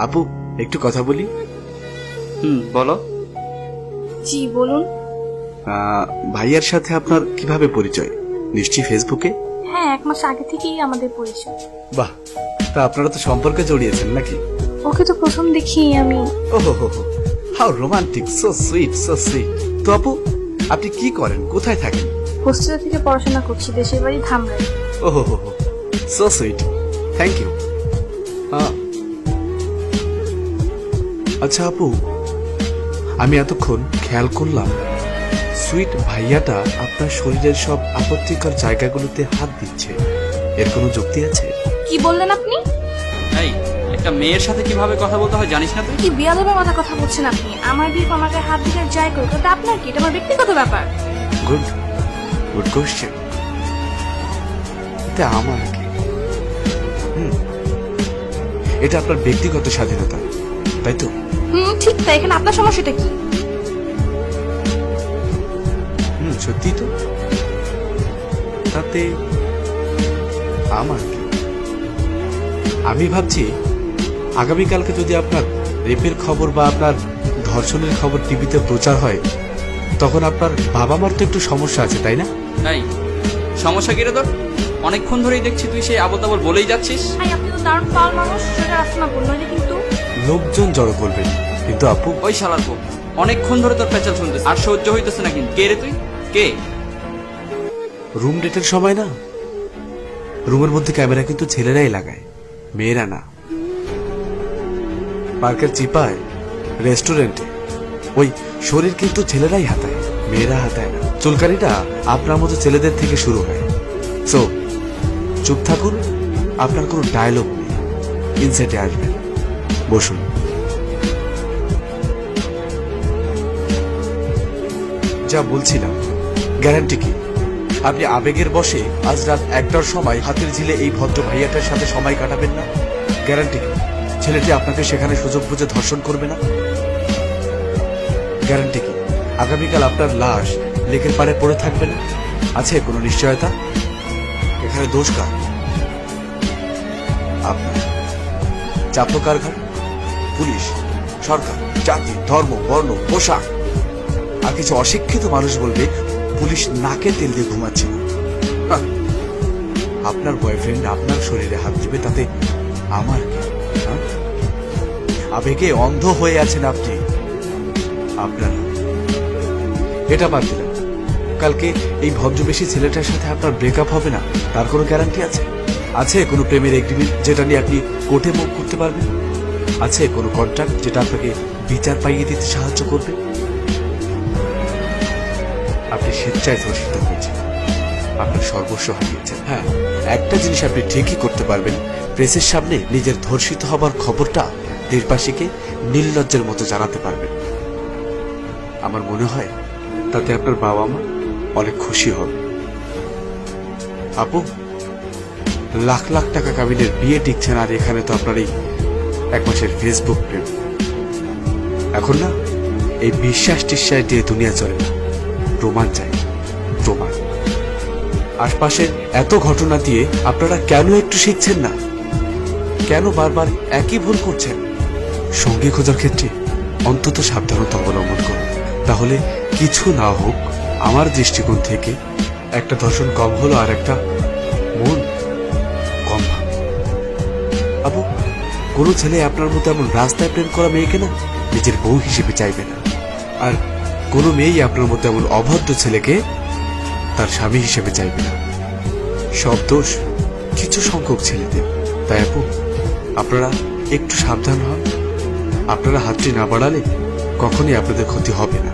আপু একটু কথা বলি। বলো। জি বলুন। ভাইয়ার সাথে আপনার কিভাবে পরিচয়? নিশ্চয়ই ফেসবুকে। হ্যাঁ, 1 মাস আগে থেকেই আমাদের পরিচয়। বাহ, তা আপনারা তো সম্পর্কে জড়িয়েছেন নাকি? ওকে তো প্রথম দেখি আমি। ওহো হো হো, how romantic, so sweet, so sweet. তো আপু আপনি কি করেন, কোথায় থাকেন? হোস্টেল থেকে পড়াশোনা করছি, দেশের বাড়ি ধামরাই। ওহো হো হো, সো সুইট, থ্যাংক ইউ। আচ্ছা আপু, আমি এতক্ষণ খেয়াল করলাম সুইট ভাইয়াটা আপনার শরীরের সব আপত্তিকর জায়গাগুলোতে হাত দিচ্ছে। এর কোনো যুক্তি আছে? কি বললেন আপনি? এই, একটা মেয়ের সাথে কিভাবে কথা বলতে হয় জানিস না তুই? কি বিয়াদবের মতো কথা বলছেন আপনি? আমার বিয়ে আমাকে হাত দিলে যাই করুক, ওটা আপনার কি? এটা আমার ব্যক্তিগত ব্যাপার। Good good question. এটা আমার কি? এটা আপনার ব্যক্তিগত স্বাধীনতা, তাই তো? ঠিক তাই। এখানে আপনার সমস্যাটা কি? সত্যি তো। তাতে আমার কি? আমি ভাবছি আগামীকালকে যদি আপনার রেপের খবর বা আপনার ধর্ষণের খবর টিভিতে প্রচার হয়, তখন আপনার বাবা মার তো একটু সমস্যা আছে, তাই না? এই, সমস্যা কি রে তোর? অনেকক্ষণ ধরেই দেখছি তুই সেই আবল তাবল বলেই যাচ্ছিস। ভাই, আপনি তো দারুণ পাল মানুষ, সেটা রাস্তা না বললো কিন্তু। লোকজন জড়ো করবেন, কিন্তু আপু ওই শালার পো, অনেকক্ষণ ধরে তোর পেঁচাল শুনতেছে, আর সহ্য হইতেছে না। কিন্তু কে রে তুই? কে? রুম ডেটের সময় না, রুমের মধ্যে ক্যামেরা কিন্তু ছেলেরাই লাগায়, মেয়েরা না। পার্কের চিপায়, রেস্টুরেন্টে, ওই শরীর কিন্তু ছেলেরাই হাতায়, মেয়েরা হাতায় না। চুলকানিটা আপনার মতো ছেলেদের থেকে শুরু হয়। সো চুপ থাকুন, আপনার কোনো ডায়লগ নেই, ইনসাইটে আসবেন, বসুন। যা বলছিলাম, গ্যারান্টি কি আপনি আবেগের বশে আজ রাত 1টার সময় হাতের ঝিলে এই ভদ্র ভাইয়াটার সাথে সময় কাটাবেন না? গ্যারান্টি কি ছেলেটি আপনাকে সেখানে সুযোগ বুঝে ধর্ষণ করবে না? গ্যারান্টি কি আগামীকাল আপনার লাশ লেকের পাড়ে পড়ে থাকবে না? আছে কোনো নিশ্চয়তা? এখানে দোষ কার? আপনার। চাপলো কার ঘাড়ে? পুলিশ, সরকার, জাতি, ধর্ম, বর্ণ, পোশাক। আর কিছু অশিক্ষিত মানুষ বলবে পুলিশ নাকে তেল দিয়ে ঘুমাচ্ছে না। আপনার বয়ফ্রেন্ড আপনার শরীরে হাত দিবে, তাতে আমার কি? আবেগে অন্ধ হয়ে আছেন আপনি। আপনার এটা বাদ দিলাম, কালকে এই ভদ্রবেশী ছেলেটার সাথে আপনার ব্রেকআপ হবে না, তার কোনো গ্যারান্টি আছে? আছে কোনো প্রেমের এগ্রিমেন্ট যেটা নিয়ে আপনি কোর্টে মুভ করতে পারবেন? আছে কোনো কন্ট্রাক্ট যেটা আপনাকে বিচার পাইয়ে দিতে সাহায্য করবে? আপনি স্বেচ্ছায় ধর্ষিত হয়েছেন, আপনার সর্বস্ব হারিয়েছেন। হ্যাঁ, একটা জিনিস আপনি ঠিকই করতে পারবেন, প্রেসের সামনে নিজের ধর্ষিত হবার খবরটা দেশবাসীকে নির্লজ্জের মতো জানাতে পারবেন। আমার মনে হয় তাতে আপনার বাবা মা অনেক খুশি হবে। আপু, লাখ লাখ টাকা কাবিনের বিয়ে টিকছে না, আর এখানে তো আপনার এই 1 মাসের ফেসবুক প্রেম। এখন না এই বিশ্বাস টিশ্বাস দিয়ে দুনিয়া চলে না, প্রমাণ চাই, প্রমাণ। আশপাশের এত ঘটনা দিয়ে আপনারা কেন একটু শিখছেন না? কেন বারবার একই ভুল করছেন? সঙ্গী খোঁজার ক্ষেত্রে অন্তত সাবধানতা অবলম্বন করুন, তাহলে কিছু না হোক আমার দৃষ্টিকোণ থেকে একটা ধর্ষণ কম হলো, আর একটা মন কম ভাঙলো। আবু, কোনো ছেলে আপনার মতো এমন রাস্তায় প্রেম করা মেয়েকে না নিজের বউ হিসেবে চাইবে না, আর কোনো মেয়েই আপনার মতো এমন অভদ্র ছেলেকে তার স্বামী হিসেবে চাইবে না। সব দোষ কিছু সংখ্যক ছেলেদের। তাই আপু, আপনারা একটু সাবধান হন। আপনারা হাতটি না বাড়ালে কখনই আপনাদের ক্ষতি হবে না।